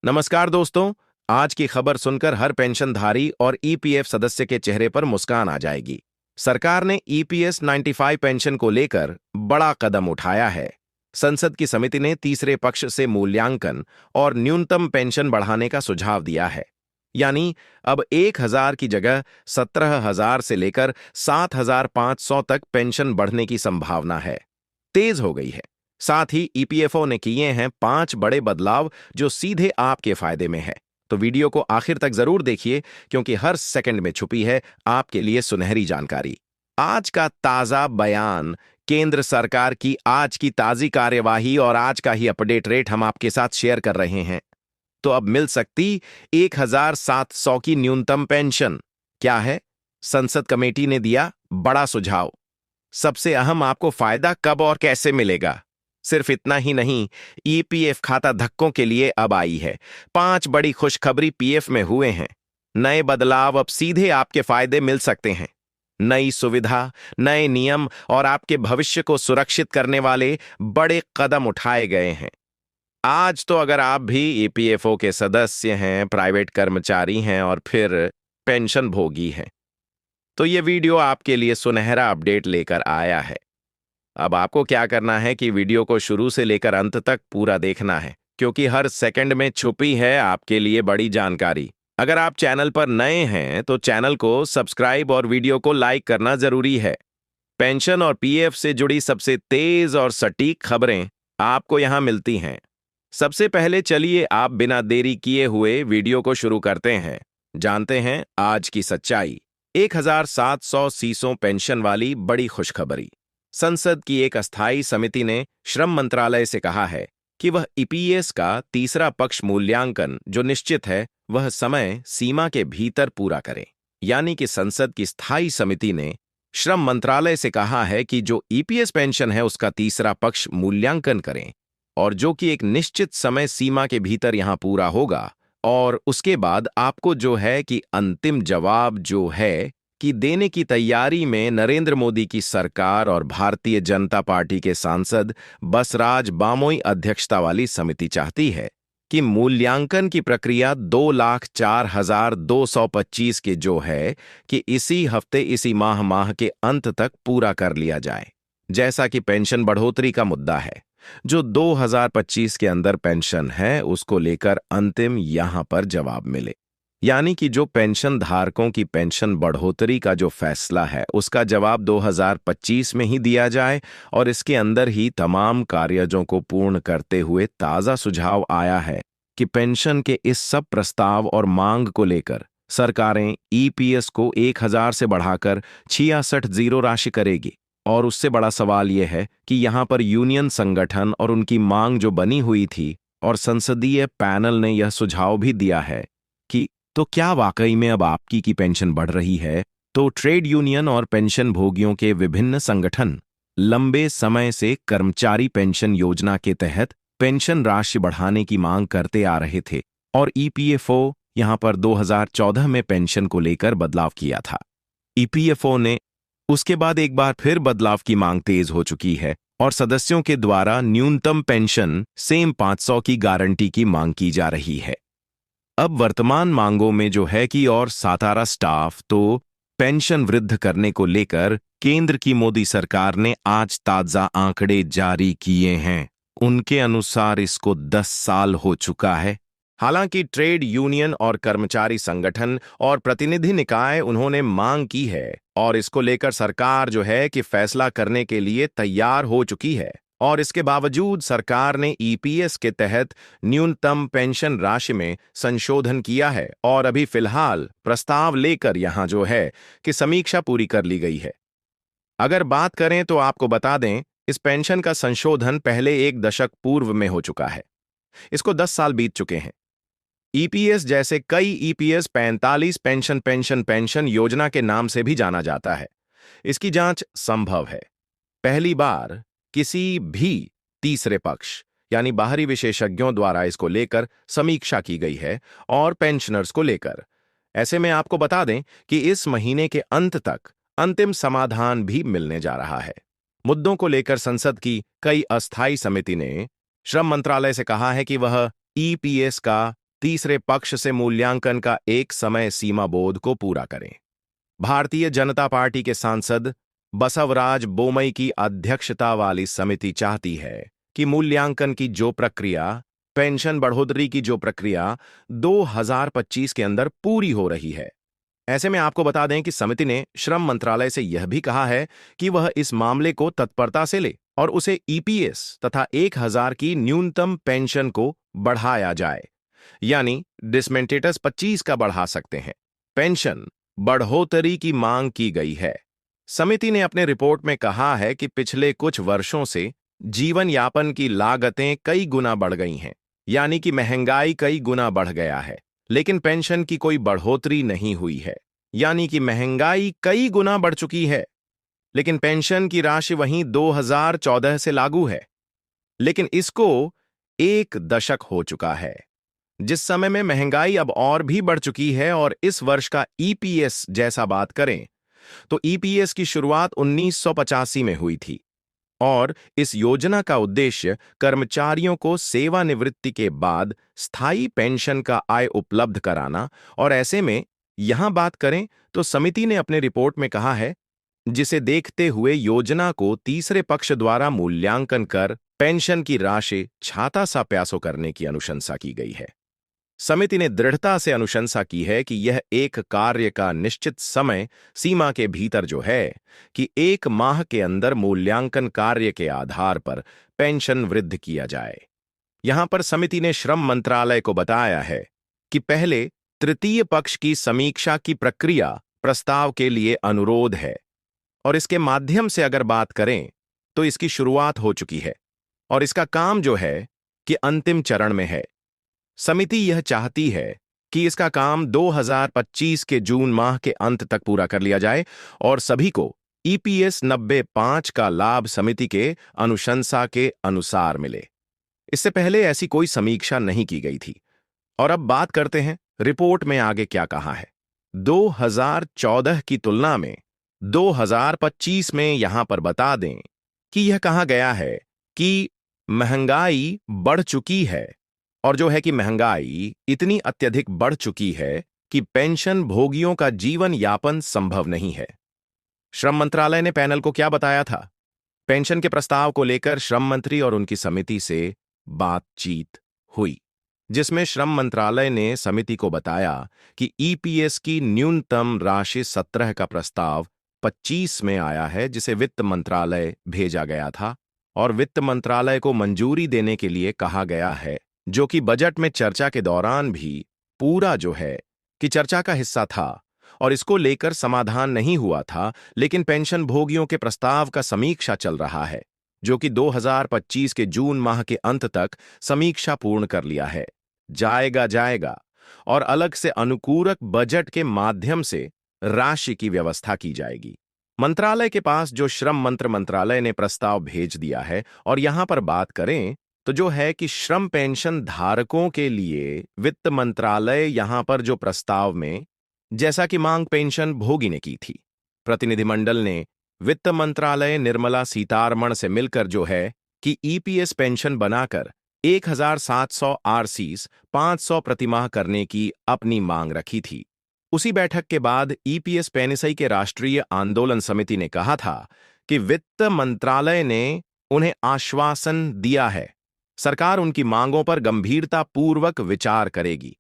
नमस्कार दोस्तों। आज की खबर सुनकर हर पेंशनधारी और ईपीएफ सदस्य के चेहरे पर मुस्कान आ जाएगी। सरकार ने ईपीएस 95 पेंशन को लेकर बड़ा कदम उठाया है। संसद की समिति ने तीसरे पक्ष से मूल्यांकन और न्यूनतम पेंशन बढ़ाने का सुझाव दिया है। यानी अब 1,000 की जगह 17,000 से लेकर 7,500 तक पेंशन बढ़ने की संभावना है। तेज हो गई है। साथ ही ईपीएफओ ने किए हैं 5 बड़े बदलाव जो सीधे आपके फायदे में है। तो वीडियो को आखिर तक जरूर देखिए, क्योंकि हर सेकंड में छुपी है आपके लिए सुनहरी जानकारी। आज का ताजा बयान, केंद्र सरकार की आज की ताजी कार्यवाही और आज का ही अपडेट रेट हम आपके साथ शेयर कर रहे हैं। तो अब मिल सकती 1,700 की न्यूनतम पेंशन। क्या है? संसद कमेटी ने दिया बड़ा सुझाव। सबसे अहम, आपको फायदा कब और कैसे मिलेगा। सिर्फ इतना ही नहीं, ईपीएफ खाता धक्कों के लिए अब आई है। 5 बड़ी खुशखबरी पीएफ में हुए हैं। नए बदलाव अब सीधे आपके फायदे मिल सकते हैं। नई सुविधा, नए नियम और आपके भविष्य को सुरक्षित करने वाले बड़े कदम उठाए गए हैं। आज तो अगर आप भी ईपीएफओ के सदस्य हैं, प्राइवेट कर्मचारी हैं और फिर पेंशन भोगी हैं, तो ये वीडियो आपके लिए सुनहरा अपडेट लेकर आया है। अब आपको क्या करना है कि वीडियो को शुरू से लेकर अंत तक पूरा देखना है, क्योंकि हर सेकंड में छुपी है आपके लिए बड़ी जानकारी। अगर आप चैनल पर नए हैं तो चैनल को सब्सक्राइब और वीडियो को लाइक करना जरूरी है। पेंशन और पीएफ से जुड़ी सबसे तेज और सटीक खबरें आपको यहां मिलती हैं। सबसे पहले चलिए आप बिना देरी किए हुए वीडियो को शुरू करते हैं। जानते हैं आज की सच्चाई। 1,700 सीसों पेंशन वाली बड़ी खुशखबरी। संसद की एक अस्थायी समिति ने श्रम मंत्रालय से कहा है कि वह ईपीएस का तीसरा पक्ष मूल्यांकन जो निश्चित है, वह समय सीमा के भीतर पूरा करे। यानी कि संसद की स्थायी समिति ने श्रम मंत्रालय से कहा है कि जो ईपीएस पेंशन है उसका तीसरा पक्ष मूल्यांकन करें, और जो कि एक निश्चित समय सीमा के भीतर यहां पूरा होगा। और उसके बाद आपको जो है कि अंतिम जवाब जो है कि देने की तैयारी में नरेंद्र मोदी की सरकार और भारतीय जनता पार्टी के सांसद बसराज बामोई अध्यक्षता वाली समिति चाहती है कि मूल्यांकन की प्रक्रिया 2,04,225 के जो है कि इसी हफ्ते, इसी माह के अंत तक पूरा कर लिया जाए। जैसा कि पेंशन बढ़ोतरी का मुद्दा है, जो 2025 के अंदर पेंशन है, उसको लेकर अंतिम यहां पर जवाब मिले। यानी कि जो पेंशन धारकों की पेंशन बढ़ोतरी का जो फैसला है, उसका जवाब 2025 में ही दिया जाए, और इसके अंदर ही तमाम कार्यजों को पूर्ण करते हुए ताजा सुझाव आया है कि पेंशन के इस सब प्रस्ताव और मांग को लेकर सरकारें ईपीएस को 1,000 से बढ़ाकर 66 राशि करेगी। और उससे बड़ा सवाल यह है कि यहां पर यूनियन संगठन और उनकी मांग जो बनी हुई थी, और संसदीय पैनल ने यह सुझाव भी दिया है कि तो क्या वाकई में अब आपकी की पेंशन बढ़ रही है? तो ट्रेड यूनियन और पेंशन भोगियों के विभिन्न संगठन लंबे समय से कर्मचारी पेंशन योजना के तहत पेंशन राशि बढ़ाने की मांग करते आ रहे थे, और ईपीएफओ यहां पर 2014 में पेंशन को लेकर बदलाव किया था। ईपीएफओ ने उसके बाद एक बार फिर बदलाव की मांग तेज हो चुकी है, और सदस्यों के द्वारा न्यूनतम पेंशन सेम 500 की गारंटी की मांग की जा रही है। अब वर्तमान मांगों में जो है कि और सातारा स्टाफ तो पेंशन वृद्ध करने को लेकर केंद्र की मोदी सरकार ने आज ताजा आंकड़े जारी किए हैं। उनके अनुसार इसको 10 साल हो चुका है। हालांकि ट्रेड यूनियन और कर्मचारी संगठन और प्रतिनिधि निकाय उन्होंने मांग की है, और इसको लेकर सरकार जो है कि फैसला करने के लिए तैयार हो चुकी है। और इसके बावजूद सरकार ने ईपीएस के तहत न्यूनतम पेंशन राशि में संशोधन किया है, और अभी फिलहाल प्रस्ताव लेकर यहां जो है कि समीक्षा पूरी कर ली गई है। अगर बात करें तो आपको बता दें, इस पेंशन का संशोधन पहले 1 दशक पूर्व में हो चुका है। इसको 10 साल बीत चुके हैं। ईपीएस जैसे कई ईपीएस 45 पेंशन योजना के नाम से भी जाना जाता है। इसकी जांच संभव है। पहली बार किसी भी तीसरे पक्ष यानी बाहरी विशेषज्ञों द्वारा इसको लेकर समीक्षा की गई है, और पेंशनर्स को लेकर। ऐसे में आपको बता दें कि इस महीने के अंत तक अंतिम समाधान भी मिलने जा रहा है। मुद्दों को लेकर संसद की कई अस्थायी समिति ने श्रम मंत्रालय से कहा है कि वह ईपीएस का तीसरे पक्ष से मूल्यांकन का एक समय सीमा बोध को पूरा करें। भारतीय जनता पार्टी के सांसद बसवराज बोमई की अध्यक्षता वाली समिति चाहती है कि मूल्यांकन की जो प्रक्रिया, पेंशन बढ़ोतरी की जो प्रक्रिया 2025 के अंदर पूरी हो रही है। ऐसे में आपको बता दें कि समिति ने श्रम मंत्रालय से यह भी कहा है कि वह इस मामले को तत्परता से ले और उसे ईपीएस तथा 1000 की न्यूनतम पेंशन को बढ़ाया जाए, यानी डिसमेंटेटस 25 का बढ़ा सकते हैं। पेंशन बढ़ोतरी की मांग की गई है। समिति ने अपने रिपोर्ट में कहा है कि पिछले कुछ वर्षों से जीवन यापन की लागतें कई गुना बढ़ गई हैं, यानी कि महंगाई कई गुना बढ़ गया है, लेकिन पेंशन की कोई बढ़ोतरी नहीं हुई है। यानी कि महंगाई कई गुना बढ़ चुकी है, लेकिन पेंशन की राशि वहीं 2014 से लागू है। लेकिन इसको 1 दशक हो चुका है, जिस समय में महंगाई अब और भी बढ़ चुकी है। और इस वर्ष का ईपीएस जैसा बात करें तो ईपीएस की शुरुआत 1985 में हुई थी और इस योजना का उद्देश्य कर्मचारियों को सेवानिवृत्ति के बाद स्थायी पेंशन का आय उपलब्ध कराना। और ऐसे में यहां बात करें तो समिति ने अपने रिपोर्ट में कहा है, जिसे देखते हुए योजना को तीसरे पक्ष द्वारा मूल्यांकन कर पेंशन की राशि छाता सा प्यासो करने की अनुशंसा की गई है। समिति ने दृढ़ता से अनुशंसा की है कि यह एक कार्य का निश्चित समय सीमा के भीतर जो है कि 1 माह के अंदर मूल्यांकन कार्य के आधार पर पेंशन वृद्ध किया जाए। यहां पर समिति ने श्रम मंत्रालय को बताया है कि पहले तृतीय पक्ष की समीक्षा की प्रक्रिया प्रस्ताव के लिए अनुरोध है और इसके माध्यम से अगर बात करें तो इसकी शुरुआत हो चुकी है और इसका काम जो है कि अंतिम चरण में है। समिति यह चाहती है कि इसका काम 2025 के जून माह के अंत तक पूरा कर लिया जाए और सभी को ईपीएस 95 का लाभ समिति के अनुशंसा के अनुसार मिले। इससे पहले ऐसी कोई समीक्षा नहीं की गई थी। और अब बात करते हैं रिपोर्ट में आगे क्या कहा है। 2014 की तुलना में 2025 में यहां पर बता दें कि यह कहा गया है कि महंगाई बढ़ चुकी है और जो है कि महंगाई इतनी अत्यधिक बढ़ चुकी है कि पेंशन भोगियों का जीवन यापन संभव नहीं है। श्रम मंत्रालय ने पैनल को क्या बताया था? पेंशन के प्रस्ताव को लेकर श्रम मंत्री और उनकी समिति से बातचीत हुई, जिसमें श्रम मंत्रालय ने समिति को बताया कि ईपीएस की न्यूनतम राशि 17 का प्रस्ताव 25 में आया है, जिसे वित्त मंत्रालय भेजा गया था और वित्त मंत्रालय को मंजूरी देने के लिए कहा गया है, जो कि बजट में चर्चा के दौरान भी पूरा जो है कि चर्चा का हिस्सा था और इसको लेकर समाधान नहीं हुआ था। लेकिन पेंशन भोगियों के प्रस्ताव का समीक्षा चल रहा है, जो कि 2025 के जून माह के अंत तक समीक्षा पूर्ण कर लिया है जाएगा और अलग से अनुपूरक बजट के माध्यम से राशि की व्यवस्था की जाएगी। मंत्रालय के पास जो श्रम मंत्रालय ने प्रस्ताव भेज दिया है और यहां पर बात करें तो जो है कि श्रम पेंशन धारकों के लिए वित्त मंत्रालय यहां पर जो प्रस्ताव में जैसा कि मांग पेंशन भोगी ने की थी, प्रतिनिधिमंडल ने वित्त मंत्रालय निर्मला सीतारमण से मिलकर जो है कि ईपीएस पेंशन बनाकर 1700 आरसीस 500 प्रतिमाह करने की अपनी मांग रखी थी। उसी बैठक के बाद ईपीएस पेनिसई के राष्ट्रीय आंदोलन समिति ने कहा था कि वित्त मंत्रालय ने उन्हें आश्वासन दिया है सरकार उनकी मांगों पर गंभीरतापूर्वक विचार करेगी।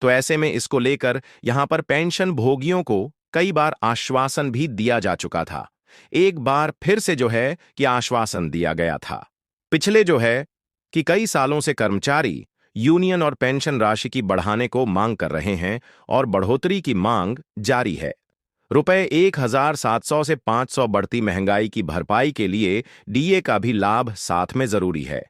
तो ऐसे में इसको लेकर यहां पर पेंशन भोगियों को कई बार आश्वासन भी दिया जा चुका था। एक बार फिर से जो है कि आश्वासन दिया गया था। पिछले जो है कि कई सालों से कर्मचारी यूनियन और पेंशन राशि की बढ़ाने को मांग कर रहे हैं और बढ़ोतरी की मांग जारी है। रुपए 1700 से 500 बढ़ती महंगाई की भरपाई के लिए डीए का भी लाभ साथ में जरूरी है।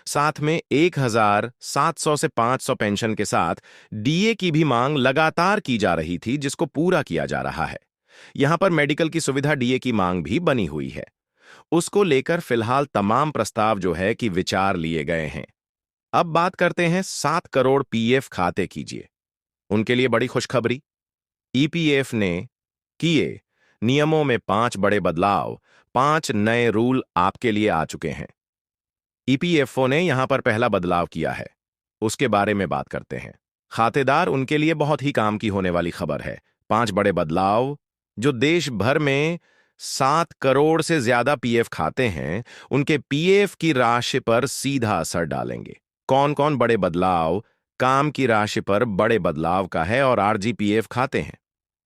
साथ में 1700 से 500 पेंशन के साथ डीए की भी मांग लगातार की जा रही थी, जिसको पूरा किया जा रहा है। यहां पर मेडिकल की सुविधा डीए की मांग भी बनी हुई है। उसको लेकर फिलहाल तमाम प्रस्ताव जो है कि विचार लिए गए हैं। अब बात करते हैं 7 करोड़ पीएफ खाते कीजिए, उनके लिए बड़ी खुशखबरी। ईपीएफ ने किए नियमों में 5 बड़े बदलाव, 5 नए रूल आपके लिए आ चुके हैं। ईपीएफओ ने यहां पर पहला बदलाव किया है, उसके बारे में बात करते हैं। खातेदार उनके लिए बहुत ही काम की होने वाली खबर है। 5 बड़े बदलाव जो देश भर में 7 करोड़ से ज्यादा पीएफ खाते हैं, उनके पीएफ की राशि पर सीधा असर डालेंगे। कौन कौन बड़े बदलाव काम की राशि पर बड़े बदलाव का है और आरजीपीएफ खाते हैं?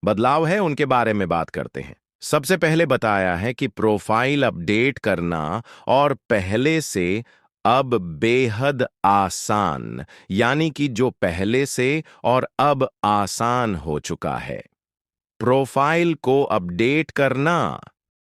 बदलाव है, उनके बारे में बात करते हैं। सबसे पहले बताया है कि प्रोफाइल अपडेट करना और पहले से अब बेहद आसान, यानी कि जो पहले से और अब आसान हो चुका है। प्रोफाइल को अपडेट करना